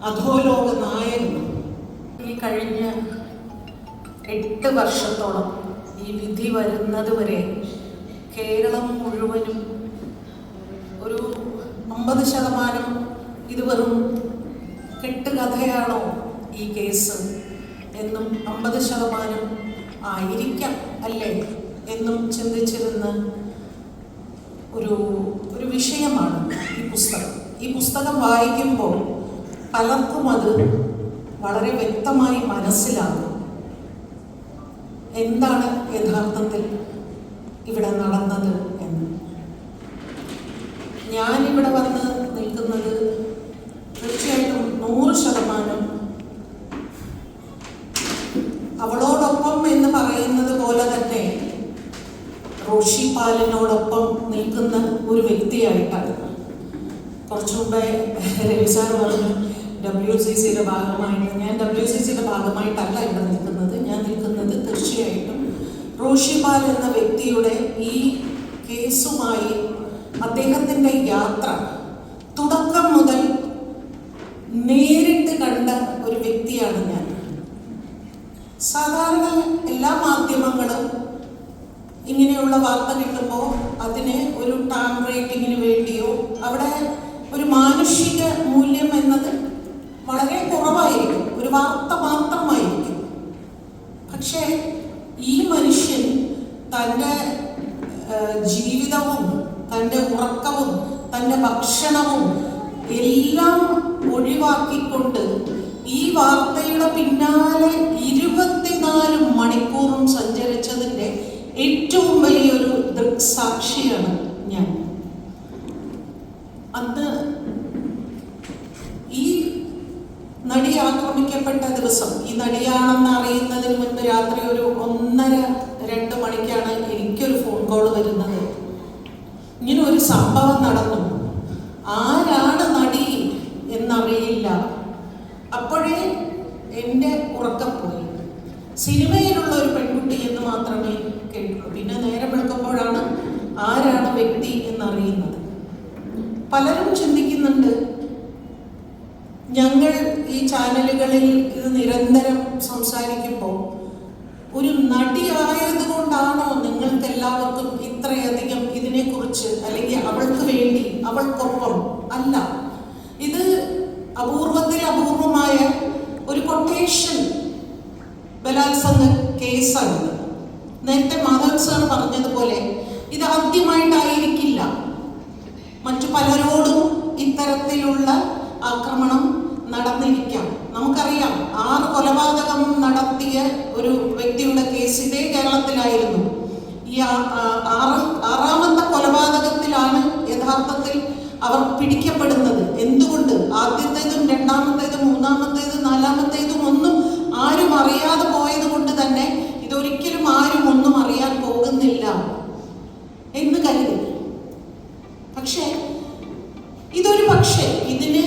അധോലോക നായകൻ. ഈ കഴിഞ്ഞ 8 വർഷത്തോളം ഈ വിധി വരുന്നത് വരെ കേരളം മുഴുവനും ഒരു 50% ഇത് വെറും കെട്ടുകഥയാണോ ഈ കേസ് എന്നും 50% ആയിരിക്കാം അല്ലേ എന്നും ചിന്തിച്ചിരുന്ന ഒരു വിഷയമാണ് ഈ പുസ്തകം. ഈ പുസ്തകം വായിക്കുമ്പോൾ പലർക്കും അത് വളരെ വ്യക്തമായി മനസ്സിലാകും എന്താണ് യഥാർത്ഥത്തിൽ ഇവിടെ നടന്നത് എന്ന്. ഞാനിവിടെ വന്ന് നിൽക്കുന്നത് തീർച്ചയായിട്ടും 100% അവളോടൊപ്പം എന്ന് പറയുന്നത് പോലെ തന്നെ റോഷി പാലിനോടൊപ്പം നിൽക്കുന്ന ഒരു വ്യക്തിയായിട്ടാണ്. കുറച്ചു മുമ്പേ രവിസാർ പറഞ്ഞു WCCയുടെ ഭാഗമായിട്ട്. ഞാൻ WCCയുടെ ഭാഗമായിട്ടല്ല ഇവിടെ നിൽക്കുന്നത്. ഞാൻ നിൽക്കുന്നത് തീർച്ചയായിട്ടും റോഷി പാൽ എന്ന വ്യക്തിയുടെ ഈ കേസുമായി അദ്ദേഹത്തിൻ്റെ യാത്ര തുടക്കം മുതൽ നേരിട്ട് കണ്ട ഒരു വ്യക്തിയാണ് ഞാൻ. സാധാരണ എല്ലാ മാധ്യമങ്ങളും ഇങ്ങനെയുള്ള വാർത്ത കിട്ടുമ്പോൾ അതിനെ ഒരു ടാഗ് റേറ്റിങ്ങിന് വേണ്ടിയോ അവിടെ ഒരു മാനുഷിക മൂല്യം എന്നത് വളരെ കുറവായിരിക്കും, ഒരു വാർത്ത മാത്രമായിരിക്കും. പക്ഷേ ഈ മനുഷ്യൻ തൻ്റെ ജീവിതവും തൻ്റെ ഉറക്കവും തൻ്റെ ഭക്ഷണവും എല്ലാം ഒഴിവാക്കിക്കൊണ്ട് ഈ വാർത്തയുടെ പിന്നാലെ 24 മണിക്കൂറും സഞ്ചരിച്ചതിൻ്റെ ഏറ്റവും വലിയൊരു ദൃക്സാക്ഷിയാണ് ഞാൻ. അന്ന് ഈ നടി ആക്രമിക്കപ്പെട്ട ദിവസം, ഈ നടിയാണെന്ന് അറിയുന്നതിന് മുൻപ് രാത്രി ഒരു 1:30-2 മണിക്കാണ് എനിക്കൊരു ഫോൺ കോൾ വരുന്നത്. ഇങ്ങനെ ഒരു സംഭവം നടന്നു, ആരാണ് നടി എന്നറിയില്ല. അപ്പോഴേ എൻ്റെ ഉറക്കം പോയി. സിനിമയിലുള്ള ഒരു പെൺകുട്ടി എന്ന് മാത്രമേ കേട്ടുള്ളൂ. പിന്നെ നേരം വെളുക്കുമ്പോഴാണ് ആരാണ് വ്യക്തി എന്നറിയുന്നത്. പലരും ചിന്തിക്കുന്നുണ്ട്, ഞങ്ങൾ ഈ ചാനലുകളിൽ ഇത് നിരന്തരം സംസാരിക്കുമ്പോൾ ഒരു നടിയായതുകൊണ്ടാണോ നിങ്ങൾക്ക് എല്ലാവർക്കും ഇത്രയധികം ഇതിനെക്കുറിച്ച്, അല്ലെങ്കിൽ അവൾക്ക് വേണ്ടി, അവൾക്കൊപ്പം അല്ല. ഇത് അപൂർവമായ ഒരു കൊട്ടേഷൻ ബലാത്സംഗ കേസാണ്. നേരത്തെ മാധവൻ സാർ പറഞ്ഞതുപോലെ ഇത് ആദ്യമായിട്ടായിരിക്കില്ല. മറ്റു പലരോടും ഇത്തരത്തിലുള്ള ആക്രമണം നടന്നിരിക്കാം. നമുക്കറിയാം 6 കൊലപാതകം നടത്തിയ ഒരു വ്യക്തിയുടെ കേസ് ഇതേ കേരളത്തിലായിരുന്നു. ഈ 6ാമത്തെ കൊലപാതകത്തിലാണ് യഥാർത്ഥത്തിൽ അവർ പിടിക്കപ്പെടുന്നത്. എന്തുകൊണ്ട്? ആദ്യത്തേതും 2ാമത്തേതും 3ാമത്തേതും 4ാമത്തേതും ഒന്നും ആരും അറിയാതെ പോയത് കൊണ്ട് തന്നെ ഇതൊരിക്കലും ആരും ഒന്നും അറിയാൻ പോകുന്നില്ല എന്ന് കരുതി. പക്ഷേ ഇതിന്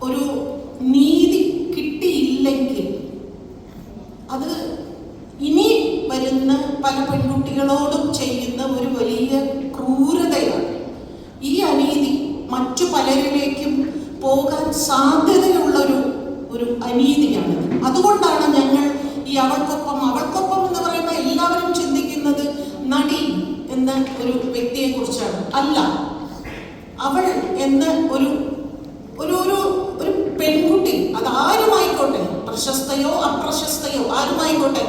ഒരു നീതി കിട്ടിയില്ലെങ്കിൽ അത് ഇനി വരുന്ന പല പെൺകുട്ടികളോടും ചെയ്യുന്ന ഒരു വലിയ ക്രൂരതയാണ്. ഈ അനീതി മറ്റു പലരിലേക്കും പോകാൻ സാധ്യതയുള്ള ഒരു അനീതിയാണ്. അതുകൊണ്ടാണ് ഞങ്ങൾ ഈ അവൾക്കൊപ്പം എന്ന് പറയുമ്പോൾ എല്ലാവരും ചിന്തിക്കുന്നത് നടി എന്ന ഒരു വ്യക്തിയെ കുറിച്ചാണ്. അല്ല, അവൾ എന്ന ഒരു പെൺകുട്ടി, അത് ആരുമായിക്കോട്ടെ, പ്രശസ്തയോ അപ്രശസ്തയോ ആരുമായിക്കോട്ടെ,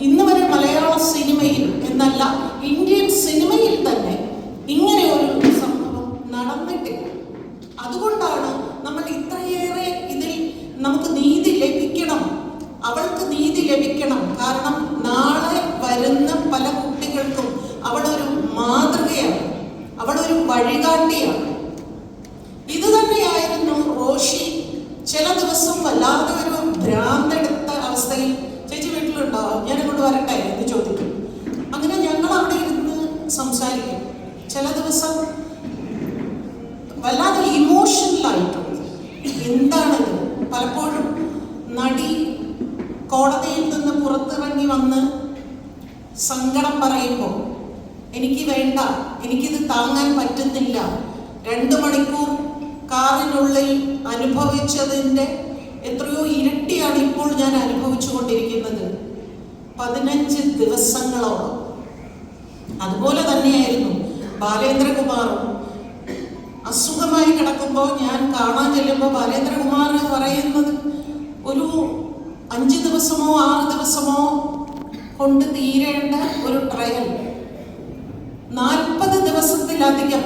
ഇന്ന് വരെ മലയാള സിനിമയിൽ എന്നല്ല ഇന്ത്യൻ സിനിമയിൽ തന്നെ ഇങ്ങനെ ഒരു സംഭവം നടന്നിട്ടില്ല. അതുകൊണ്ടാണ് നമ്മൾ ഇത്രയേറെ ഇതിൽ നമുക്ക് നീതി ലഭിക്കണം, അവൾക്ക് നീതി ലഭിക്കണം. കാരണം നാളെ വരുന്ന പല കുട്ടികൾക്കും അവളൊരു മാതൃകയാണ്, അവളൊരു വഴികാട്ടിയാണ്. ഇത് തന്നെയായിരുന്നു റോഷി. ചില ദിവസം വല്ലാതെ ഒരു ഭ്രാന്തെടുത്ത അവസ്ഥയിൽ, ചേച്ചി വീട്ടിലുണ്ടോ, ഞാൻ ഇങ്ങോട്ട് വരട്ടെ എന്ന് ചോദിക്കും. അങ്ങനെ ഞങ്ങൾ അവിടെ ഇരുന്ന് സംസാരിക്കും. ചില ദിവസം വല്ലാതെ ഇമോഷണലായിട്ടുണ്ട്. എന്താണിത്? പലപ്പോഴും നടി കോടതിയിൽ നിന്ന് പുറത്തിറങ്ങി വന്ന് സങ്കടം പറയുമ്പോൾ എനിക്ക് വേണ്ട, എനിക്കിത് താങ്ങാൻ പറ്റുന്നില്ല, 2 മണിക്കൂർ കാറിനുള്ളിൽ അനുഭവിച്ചതിൻ്റെ എത്രയോ ഇരട്ടിയാണ് ഇപ്പോൾ ഞാൻ അനുഭവിച്ചു കൊണ്ടിരിക്കുന്നത്. 15 ദിവസങ്ങളോളം. അതുപോലെ തന്നെയായിരുന്നു ബാലേന്ദ്രകുമാറും. അസുഖമായി കിടക്കുമ്പോൾ ഞാൻ കാണാൻ ചെല്ലുമ്പോൾ ബാലേന്ദ്രകുമാർ പറയുന്നത് ഒരു 5 ദിവസമോ 6 ദിവസമോ കൊണ്ട് തീരേണ്ട ഒരു ട്രയൽ 40 ദിവസത്തിലധികം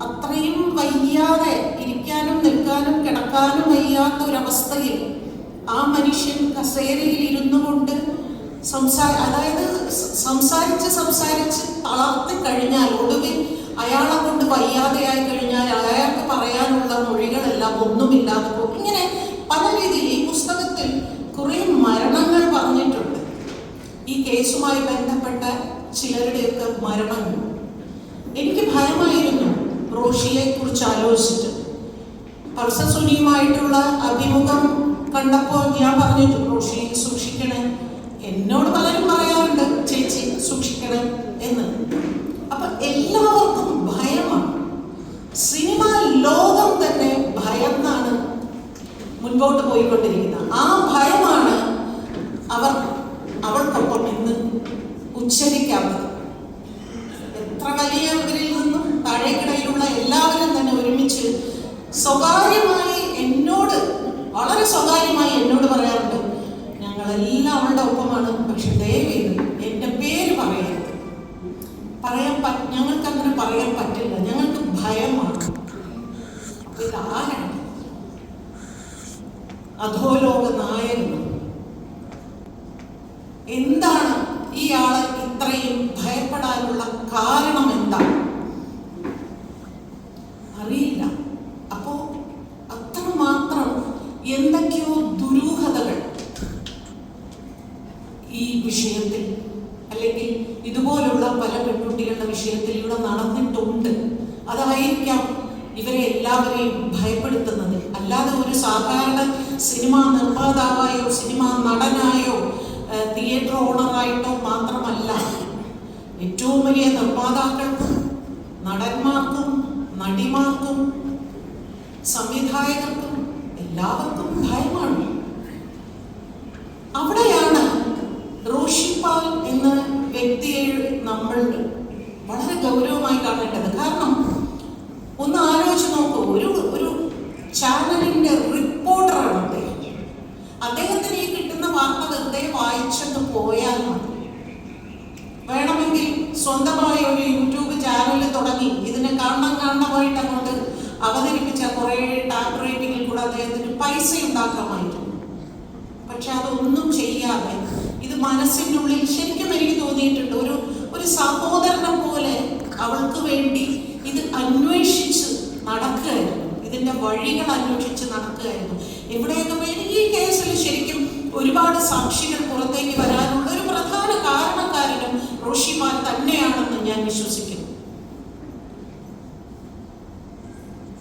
അത്രയും വയ്യാതെ ഇരിക്കാനും നിൽക്കാനും കിടക്കാനും വയ്യാത്ത ഒരവസ്ഥയിൽ ആ മനുഷ്യൻ കസേരയിൽ ഇരുന്നു കൊണ്ട് സംസാരിച്ച് തളർത്തി കഴിഞ്ഞാൽ, ഒടുവിൽ അയാളെ കൊണ്ട് വയ്യാതെയായി കഴിഞ്ഞാൽ അയാൾക്ക് പറയാനുള്ള മൊഴികളെല്ലാം ഒന്നുമില്ലാതെ പോകും. ഇങ്ങനെ പല രീതിയിൽ ഈ പുസ്തകത്തിൽ കുറെ മരണങ്ങൾ പറഞ്ഞിട്ടുണ്ട്. ഈ കേസുമായി ബന്ധപ്പെട്ട ചിലരുടെയൊക്കെ മരണങ്ങൾ. എനിക്ക് ഭയമായിരുന്നു റോഷിയെ കുറിച്ച് ആലോചിച്ചിട്ട്. പൾസർ സുനിയുമായിട്ടുള്ള അഭിമുഖം കണ്ടപ്പോൾ ഞാൻ പറഞ്ഞു, റോഷി സൂക്ഷിക്കണേ. എന്നോട് പലരും പറയാറുണ്ട്, ചേച്ചി സൂക്ഷിക്കണം എന്ന്. അപ്പൊ എല്ലാവർക്കും ഭയമാണ്. സിനിമ ലോകം തന്നെ ഭയന്നാണ് മുൻപോട്ട് പോയിക്കൊണ്ടിരിക്കുന്നത്. ആ ഭയമാണ് അവൾക്കൊപ്പം ഇന്ന് ഉച്ചരിക്കാവുന്നത്. എത്ര വലിയവരിൽ നിന്നും താഴേക്കിടയിലുള്ള എല്ലാവരും തന്നെ ഒരുമിച്ച് സ്വകാര്യമായി എന്നോട്, വളരെ സ്വകാര്യമായി എന്നോട് പറയാറുണ്ട്, ഞങ്ങളെല്ലാം അവളുടെ ഒപ്പമാണ്, പക്ഷെ ദയവേത് എൻ്റെ പേര് പറയരുത്. ഞങ്ങൾക്ക് അങ്ങനെ പറയാൻ പറ്റില്ല, ഞങ്ങൾക്ക് ഭയമാണ്. ഇതാരാണ്? അധോലോക നായകൻ. എന്താണ് ഇയാള് ഇത്രയും ഭയപ്പെടാനുള്ള കാരണം? എന്താണ് അറിയില്ല. അപ്പോ അത്രമാത്രം എന്തൊക്കെയോ ദുരൂഹതകൾ ഈ വിഷയത്തിൽ, അല്ലെങ്കിൽ ഇതുപോലുള്ള പല പെൺകുട്ടികളുടെ വിഷയത്തിൽ ഇവിടെ നടന്നിട്ടുണ്ട്. അതായിരിക്കാം ഇവരെ എല്ലാവരെയും ഭയപ്പെടുത്തുന്നത്. അല്ലാതെ ഒരു സാധാരണ സിനിമാ നിർമ്മാതാവായോ സിനിമാ നടനായോ തിയേറ്റർ ഓണറായിട്ടോ മാത്രമല്ല, ഏറ്റവും വലിയ നിർമ്മാതാക്കൾക്കും നടന്മാർക്കും നടിമാർക്കും സംവിധായകർക്കും എല്ലാവർക്കും ഭയമാണ്. അവിടെയാണ് റോഷി പാൽ എന്ന വ്യക്തിയെ നമ്മൾ വളരെ ഗൗരവമായി കാണേണ്ടത്. കാരണം ഒന്ന് ആലോചിച്ച് നോക്കൂ, ഒരു ചാനലിന്റെ റിപ്പോർട്ടറാണ് അദ്ദേഹം. അദ്ദേഹത്തിന് ഈ കിട്ടുന്ന വാർത്ത വെറുതെ വായിച്ചൊന്ന് പോയാൽ മതി. വേണമെങ്കിൽ സ്വന്തമായി ഒരു യൂട്യൂബ് ചാനൽ തുടങ്ങി ഇതിനെ കാണണമായിട്ട് അങ്ങോട്ട് അവതരിപ്പിച്ച കുറെ ടാഗ് റേറ്റിംഗിൽ കൂടെ അദ്ദേഹത്തിന് പൈസ ഉണ്ടാക്കാമായിരുന്നു. പക്ഷെ അതൊന്നും ചെയ്യാതെ ഇത് മനസ്സിൻ്റെ ഉള്ളിൽ ശരിക്കും എനിക്ക് തോന്നിയിട്ടുണ്ട്, ഒരു സഹോദരനെ പോലെ അവൾക്ക് വേണ്ടി ഇത് അന്വേഷിച്ച് നടക്കുകയായിരുന്നു. ഇതിന്റെ വഴികൾ അന്വേഷിച്ച് നടക്കുകയായിരുന്നു. എവിടെയൊക്കെ ഈ കേസിൽ ശരിക്കും ഒരുപാട് സാക്ഷികൾ പുറത്തേക്ക് വരാനുള്ള ഒരു പ്രധാന കാരണക്കാരനും റോഷി പാൽ തന്നെയാണെന്ന് ഞാൻ വിശ്വസിക്കുന്നു.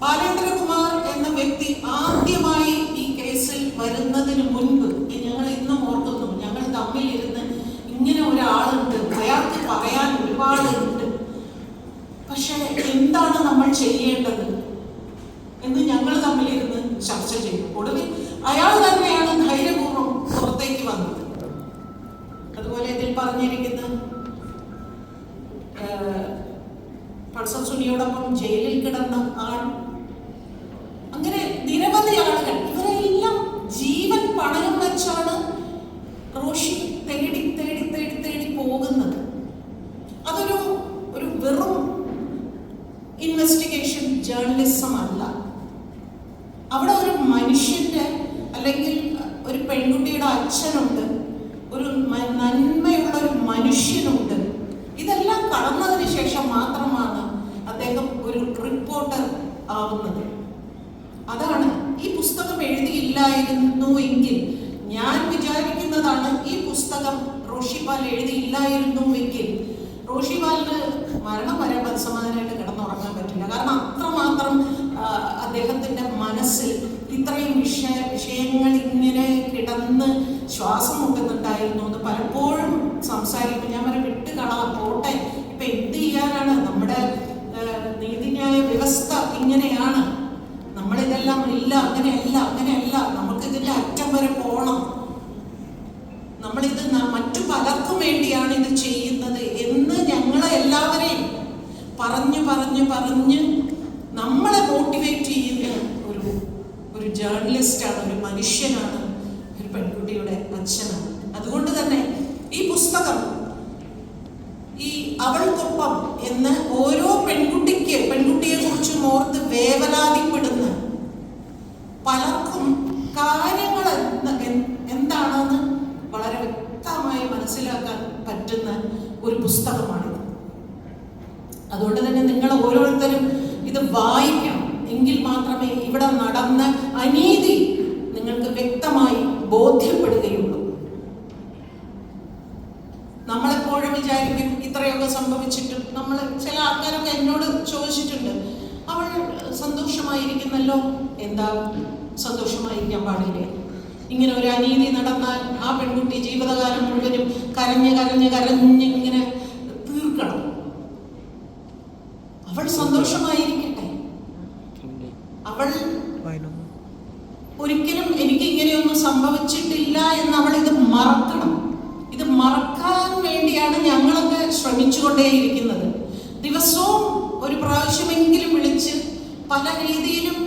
ബാലേന്ദ്രകുമാർ എന്ന വ്യക്തി ആദ്യമായി ഈ കേസിൽ വരുന്നതിന് മുൻപ് ഞങ്ങൾ ഇന്നും ഓർക്കുന്നു, ഞങ്ങൾ തമ്മിലിരുന്ന് ഇങ്ങനെ ഒരാളുണ്ട്, അയാൾക്ക് പറയാൻ ഒരുപാടുണ്ട്, പക്ഷെ എന്താണ് നമ്മൾ ചെയ്യേണ്ടത് എന്ന് ഞങ്ങൾ തമ്മിലിരുന്ന് ചർച്ച ചെയ്തു. ഒടുവിൽ അയാൾ തന്നെയാണ് ധൈര്യപൂർവ്വം പുറത്തേക്ക് വന്നത്. അതുപോലെ ഇതിൽ പറഞ്ഞിരിക്കുന്ന പൾസർ സുനിയോടൊപ്പം ജയിലിൽ കിടന്ന ആൾ, അങ്ങനെ നിരവധി ആളുകൾ, ഇവരെല്ലാം ജീവൻ പണയം വെച്ചാണ് റോഷി തേടി തേടി തേടി തേടി പോകുന്നത്. അതൊരു വെറും ഇൻവെസ്റ്റിഗേഷൻ ജേർണലിസം അല്ല. അവിടെ ഒരു മനുഷ്യന്റെ, അല്ലെങ്കിൽ ഒരു പെൺകുട്ടിയുടെ അച്ഛനുണ്ട്, ഒരു നന്മയുള്ള ഒരു മനുഷ്യനുണ്ട്. ഇതെല്ലാം കടന്നതിന് ശേഷം മാത്രമാണ് അദ്ദേഹം ഒരു റിപ്പോർട്ടർ ആവുന്നത്. അതാണ് ഈ പുസ്തകം എഴുതിയില്ലായിരുന്നു എങ്കിൽ, ഞാൻ വിചാരിക്കുന്നതാണ്, ഈ പുസ്തകം റോഷി പാൽ എഴുതിയില്ലായിരുന്നുവെങ്കിൽ റോഷി പാലിന് മരണം വരെ മനസ്സമാധാനമായിട്ട് കിടന്നുറങ്ങാൻ പറ്റില്ല. കാരണം അത്രമാത്രം അദ്ദേഹത്തിന്റെ മനസ്സിൽ ഇത്രയും വിഷയങ്ങൾ ഇങ്ങനെ കിടന്ന് ശ്വാസം മുട്ടുന്നുണ്ടായിരുന്നു എന്ന് പലപ്പോഴും സംസാരിക്കും. ഞാൻ വരെ വിട്ടുകളാം, പോട്ടെ, ഇപ്പൊ എന്ത് ചെയ്യാനാണ്, നമ്മുടെ നീതിന്യായ വ്യവസ്ഥ ഇങ്ങനെയാണ്. ഇതെല്ലാം ഇല്ല, അങ്ങനെയല്ല, നമുക്ക് ഇതിന്റെ അറ്റം വരെ പോകണം, നമ്മളിത് മറ്റു പലർക്കും വേണ്ടിയാണ് ഇത് ചെയ്യുന്നത് എന്ന് ഞങ്ങളെ എല്ലാവരെയും പറഞ്ഞ് നമ്മളെ മോട്ടിവേറ്റ് ചെയ്യുന്ന ഒരു ജേർണലിസ്റ്റാണ്, ഒരു മനുഷ്യനാണ്, ഒരു പെൺകുട്ടിയുടെ അച്ഛനാണ്. അതുകൊണ്ട് തന്നെ ഈ പുസ്തകം ഈ അവൾക്കൊപ്പം എന്ന് ഓരോ പെൺകുട്ടിയെ കുറിച്ചും ഓർത്ത് വേവലാതിപ്പെടുന്ന പലർക്കും കാര്യങ്ങൾ എന്താണെന്ന് വളരെ വ്യക്തമായി മനസ്സിലാക്കാൻ പറ്റുന്ന ഒരു പുസ്തകമാണിത്. അതുകൊണ്ട് തന്നെ നിങ്ങൾ ഓരോരുത്തരും ഇത് വായിക്കണം. എങ്കിൽ മാത്രമേ ഇവിടെ നടന്ന അനീതി നിങ്ങൾക്ക് വ്യക്തമായി ബോധ്യപ്പെടുകയുള്ളൂ. നമ്മളെപ്പോഴും വിചാരിക്കും ഇത്രയൊക്കെ സംഭവിച്ചിട്ടും, നമ്മൾ ചില ആൾക്കാരൊക്കെ എന്നോട് ചോദിച്ചിട്ടുണ്ട്, അവൾ സന്തോഷമായിരിക്കുന്നല്ലോ, എന്താ സന്തോഷമായിരിക്കാൻ പാടില്ലേ? ഇങ്ങനെ ഒരു അനീതി നടന്നാൽ ആ പെൺകുട്ടി ജീവിതകാലം മുഴുവനും കരഞ്ഞ് ഇങ്ങനെ തീർക്കണം. അവൾ സന്തോഷമായിരിക്കട്ടെ. അവൾ ഒരിക്കലും എനിക്ക് ഇങ്ങനെയൊന്നും സംഭവിച്ചിട്ടില്ല എന്ന് അവൾ ഇത് മറക്കണം. ഇത് മറക്കാൻ വേണ്ടിയാണ് ഞങ്ങളൊക്കെ ശ്രമിച്ചുകൊണ്ടേയിരിക്കുന്നത്. ദിവസവും ഒരു പ്രാവശ്യമെങ്കിലും വിളിച്ച് പല രീതിയിലും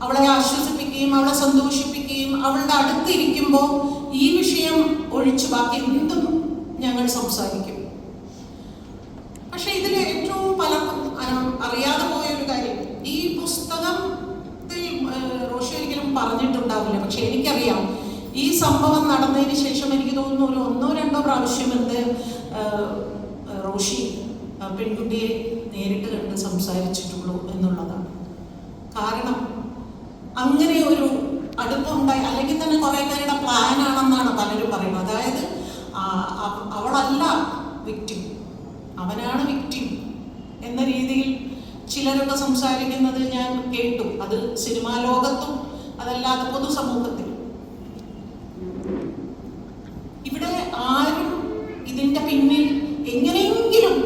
അവളെ ആശ്വസിപ്പിക്കുകയും അവളെ സന്തോഷിപ്പിക്കുകയും അവളുടെ അടുത്തിരിക്കുമ്പോൾ ഈ വിഷയം ഒഴിച്ചു ബാക്കി എന്തും ഞങ്ങൾ സംസാരിക്കും. പക്ഷെ ഇതിൽ ഏറ്റവും പലർക്കും അറിയാതെ പോയ ഒരു കാര്യം, ഈ പുസ്തകത്തിൽ റോഷി ഒരിക്കലും പറഞ്ഞിട്ടുണ്ടാവില്ല, പക്ഷെ എനിക്കറിയാം ഈ സംഭവം നടന്നതിന് ശേഷം എനിക്ക് തോന്നുന്നു ഒരു 1-2 പ്രാവശ്യം റോഷി പെൺകുട്ടിയെ നേരിട്ട് കണ്ട് സംസാരിച്ചിട്ടുള്ളൂ എന്നുള്ളതാണ്. കാരണം അങ്ങനെ ഒരു അടുപ്പമുണ്ടായി, അല്ലെങ്കിൽ തന്നെ കുറെ പേരുടെ പ്ലാൻ ആണെന്നാണ് പലരും പറയുന്നത്. അതായത് അവളല്ല വിക്ടിം, അവനാണ് വിക്ടിം എന്ന രീതിയിൽ ചിലരൊക്കെ സംസാരിക്കുന്നത് ഞാൻ കേട്ടു. അത് സിനിമാ ലോകത്തും അതല്ലാതെ പൊതുസമൂഹത്തിലും. ഇവിടെ ആരും ഇതിന്റെ പിന്നിൽ എങ്ങനെയെങ്കിലും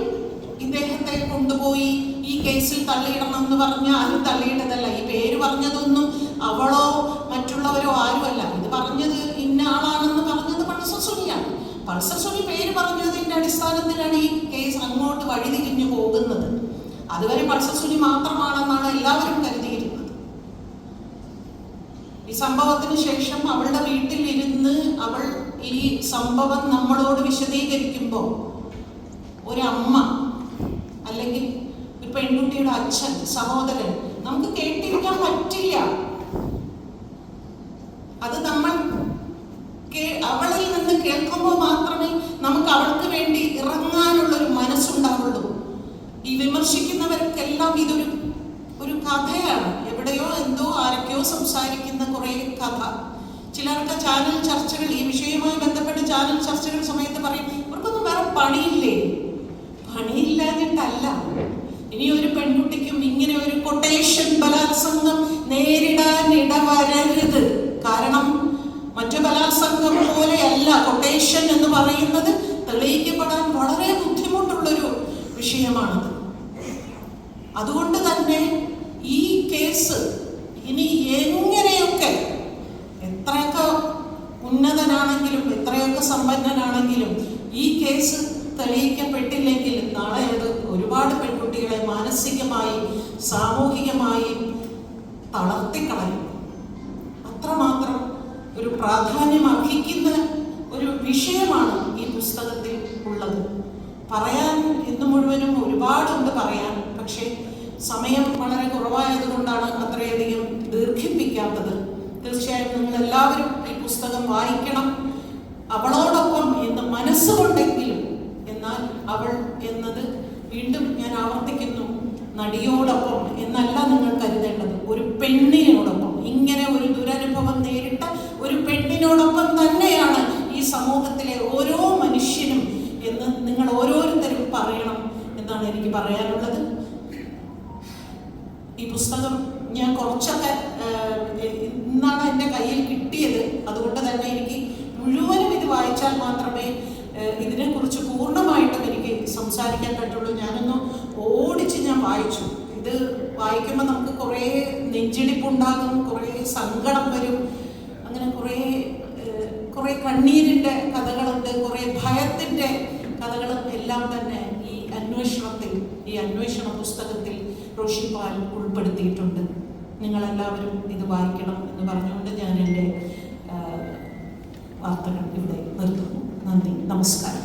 ഇദ്ദേഹത്തെ കൊണ്ടുപോയി ഈ കേസിൽ തള്ളിയിടണം എന്ന് പറഞ്ഞാൽ ആരും തള്ളിയിട്ടതല്ല. ഈ പേര് പറഞ്ഞതൊന്നും അവളോ മറ്റുള്ളവരോ ആരുമല്ല. ഇത് പറഞ്ഞത് ഇന്ന ആളാണെന്ന് പറഞ്ഞത് പൾസർ സുനിയാണ്. പൾസർ സുനി പേര് പറഞ്ഞതിന്റെ അടിസ്ഥാനത്തിലാണ് ഈ കേസ് അങ്ങോട്ട് വഴിതിരിഞ്ഞു പോകുന്നത്. അതുവരെ പൾസർ സുനി മാത്രമാണെന്നാണ് എല്ലാവരും കരുതിയിരുന്നത്. ഈ സംഭവത്തിന് ശേഷം അവളുടെ വീട്ടിൽ ഇരുന്ന് അവൾ ഈ സംഭവം നമ്മളോട് വിശദീകരിക്കുമ്പോൾ ഒരമ്മ അല്ലെങ്കിൽ ഒരു പെൺകുട്ടിയുടെ അച്ഛൻ, സഹോദരൻ, നമുക്ക് കേട്ടിരിക്കാൻ പറ്റില്ല. അത് നമ്മൾ അവളിൽ നിന്ന് കേൾക്കുമ്പോൾ മാത്രമേ നമുക്ക് അവൾക്ക് വേണ്ടി ഇറങ്ങാനുള്ളൊരു മനസ്സുണ്ടാവുള്ളൂ. ഈ വിമർശിക്കുന്നവർക്കെല്ലാം ഇതൊരു കഥയാണ്. എവിടെയോ എന്തോ ആരൊക്കെയോ സംസാരിക്കുന്ന കുറേ കഥ. ചിലർക്ക് ചാനൽ ചർച്ചകൾ, ഈ വിഷയവുമായി ബന്ധപ്പെട്ട് ചാനൽ ചർച്ചകൾ സമയത്ത് പറയും ഇവർക്കൊന്നും വേറെ പണിയില്ലേ. പണിയില്ലാഞ്ഞിട്ടല്ല, ഇനി ഒരു പെൺകുട്ടിക്കും ഇങ്ങനെ ഒരു കൊട്ടേഷൻ ബലാത്സംഗം നേരിടാൻ ഇടവരരുത്. കാരണം മറ്റു ബലാത്സംഗം പോലെയല്ല കൊട്ടേഷൻ എന്ന് പറയുന്നത്. തെളിയിക്കപ്പെടാൻ വളരെ ബുദ്ധിമുട്ടുള്ളൊരു വിഷയമാണത്. അതുകൊണ്ട് തന്നെ ഈ കേസ് ഇനി എങ്ങനെയൊക്കെ, എത്രയൊക്കെ ഉന്നതനാണെങ്കിലും എത്രയൊക്കെ സമ്പന്നനാണെങ്കിലും ഈ കേസ് തെളിയിക്കപ്പെട്ടില്ലെങ്കിൽ നാളെ അത് ഒരുപാട് പെൺകുട്ടികളെ മാനസികമായി സാമൂഹികമായി തളർത്തിക്കളയും. അത്രമാത്രം ഒരു പ്രാധാന്യം അർഹിക്കുന്ന ഒരു വിഷയമാണ് ഈ പുസ്തകത്തിൽ ഉള്ളത്. പറയാൻ ഇന്ന് മുഴുവനും ഒരുപാടുണ്ട് പറയാൻ. പക്ഷേ സമയം വളരെ കുറവായതുകൊണ്ടാണ് അത്രയധികം ദീർഘിപ്പിക്കാത്തത്. തീർച്ചയായും നിങ്ങൾ എല്ലാവരും ഈ പുസ്തകം വായിക്കണം. അവളോടൊപ്പം എന്ന് മനസ്സുകൊണ്ടെങ്കിലും, എന്നാൽ അവൾ എന്നത് വീണ്ടും ഞാൻ ആവർത്തിക്കുന്നു, നടിയോടൊപ്പം എന്നല്ല നിങ്ങൾ കരുതേണ്ടത്, ഒരു പെണ്ണിനോടൊപ്പം. ഇങ്ങനെ ഒരു ദുരനുഭവം നേരിട്ട ഒരു പെണ്ണിനോടൊപ്പം തന്നെയാണ് ഈ സമൂഹത്തിലെ ഓരോ മനുഷ്യനും എന്ന് നിങ്ങൾ ഓരോരുത്തരും പറയണം എന്നാണ് എനിക്ക് പറയാനുള്ളത്. ഈ പുസ്തകം ഞാൻ കുറച്ചൊക്കെ ഇന്നാണ് എൻ്റെ കയ്യിൽ കിട്ടിയത്. അതുകൊണ്ട് തന്നെ എനിക്ക് മുഴുവനും ഇത് വായിച്ചാൽ മാത്രമേ ഇതിനെക്കുറിച്ച് പൂർണ്ണമായിട്ടും എനിക്ക് സംസാരിക്കാൻ പറ്റുള്ളൂ. ഞാനൊന്ന് ഓടിച്ച് ഞാൻ വായിച്ചു. ഇത് വായിക്കുമ്പോൾ നമുക്ക് കുറേ നെഞ്ചിടിപ്പുണ്ടാകും, കുറേ സങ്കടം വരും, അങ്ങനെ കുറേ കണ്ണീരിൻ്റെ കഥകളുണ്ട്, കുറേ ഭയത്തിൻ്റെ കഥകളും എല്ലാം തന്നെ ഈ അന്വേഷണ പുസ്തകത്തിൽ റോഷി പാൽ ഉൾപ്പെടുത്തിയിട്ടുണ്ട്. നിങ്ങളെല്ലാവരും ഇത് വായിക്കണം എന്ന് പറഞ്ഞുകൊണ്ട് ഞാൻ എൻ്റെ വാർത്തകൾ ഇവിടെ നിർത്തുന്നു. നന്ദി, നമസ്കാരം.